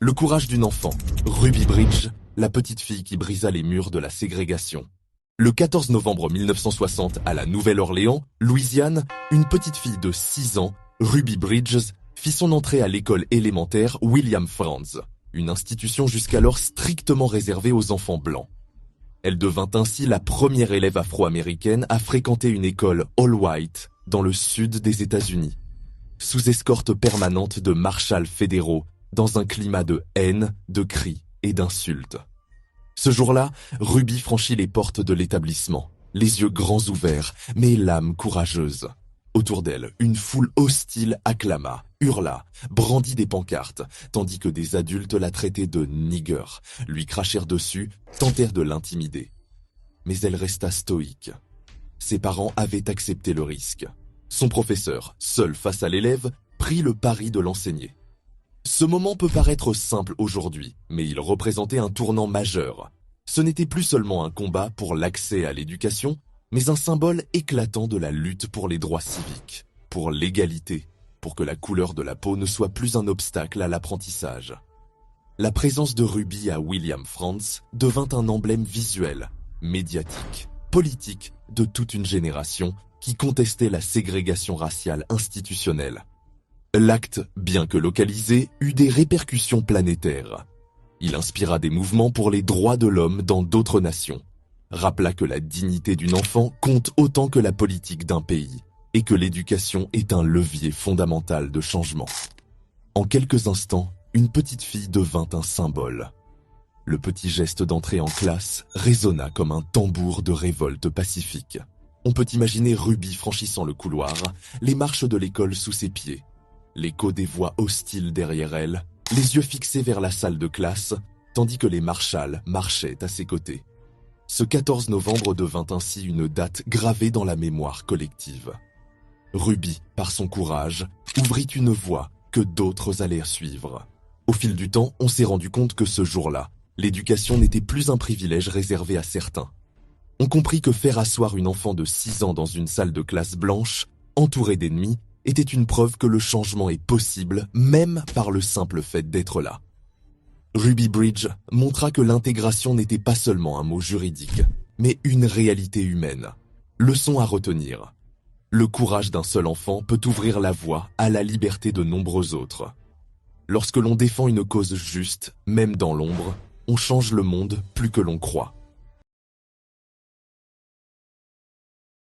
Le courage d'une enfant, Ruby Bridge, la petite fille qui brisa les murs de la ségrégation. Le 14 novembre 1960, à la Nouvelle-Orléans, Louisiane, une petite fille de 6 ans, Ruby Bridges, fit son entrée à l'école élémentaire William Franz, une institution jusqu'alors strictement réservée aux enfants blancs. Elle devint ainsi la première élève afro-américaine à fréquenter une école all-white dans le sud des États-Unis, sous escorte permanente de marshals fédéraux, dans un climat de haine, de cris et d'insultes. Ce jour-là, Ruby franchit les portes de l'établissement, les yeux grands ouverts, mais l'âme courageuse. Autour d'elle, une foule hostile acclama, hurla, brandit des pancartes, tandis que des adultes la traitaient de « nigger », lui crachèrent dessus, tentèrent de l'intimider. Mais elle resta stoïque. Ses parents avaient accepté le risque. Son professeur, seul face à l'élève, prit le pari de l'enseigner. Ce moment peut paraître simple aujourd'hui, mais il représentait un tournant majeur. Ce n'était plus seulement un combat pour l'accès à l'éducation, mais un symbole éclatant de la lutte pour les droits civiques, pour l'égalité, pour que la couleur de la peau ne soit plus un obstacle à l'apprentissage. La présence de Ruby à William Franz devint un emblème visuel, médiatique, politique de toute une génération qui contestait la ségrégation raciale institutionnelle. L'acte, bien que localisé, eut des répercussions planétaires. Il inspira des mouvements pour les droits de l'homme dans d'autres nations, rappela que la dignité d'une enfant compte autant que la politique d'un pays, et que l'éducation est un levier fondamental de changement. En quelques instants, une petite fille devint un symbole. Le petit geste d'entrée en classe résonna comme un tambour de révolte pacifique. On peut imaginer Ruby franchissant le couloir, les marches de l'école sous ses pieds, l'écho des voix hostiles derrière elle, les yeux fixés vers la salle de classe, tandis que les marshals marchaient à ses côtés. Ce 14 novembre devint ainsi une date gravée dans la mémoire collective. Ruby, par son courage, ouvrit une voie que d'autres allèrent suivre. Au fil du temps, on s'est rendu compte que ce jour-là, l'éducation n'était plus un privilège réservé à certains. On comprit que faire asseoir une enfant de 6 ans dans une salle de classe blanche, entourée d'ennemis, était une preuve que le changement est possible, même par le simple fait d'être là. Ruby Bridge montra que l'intégration n'était pas seulement un mot juridique, mais une réalité humaine. Leçon à retenir. Le courage d'un seul enfant peut ouvrir la voie à la liberté de nombreux autres. Lorsque l'on défend une cause juste, même dans l'ombre, on change le monde plus que l'on croit.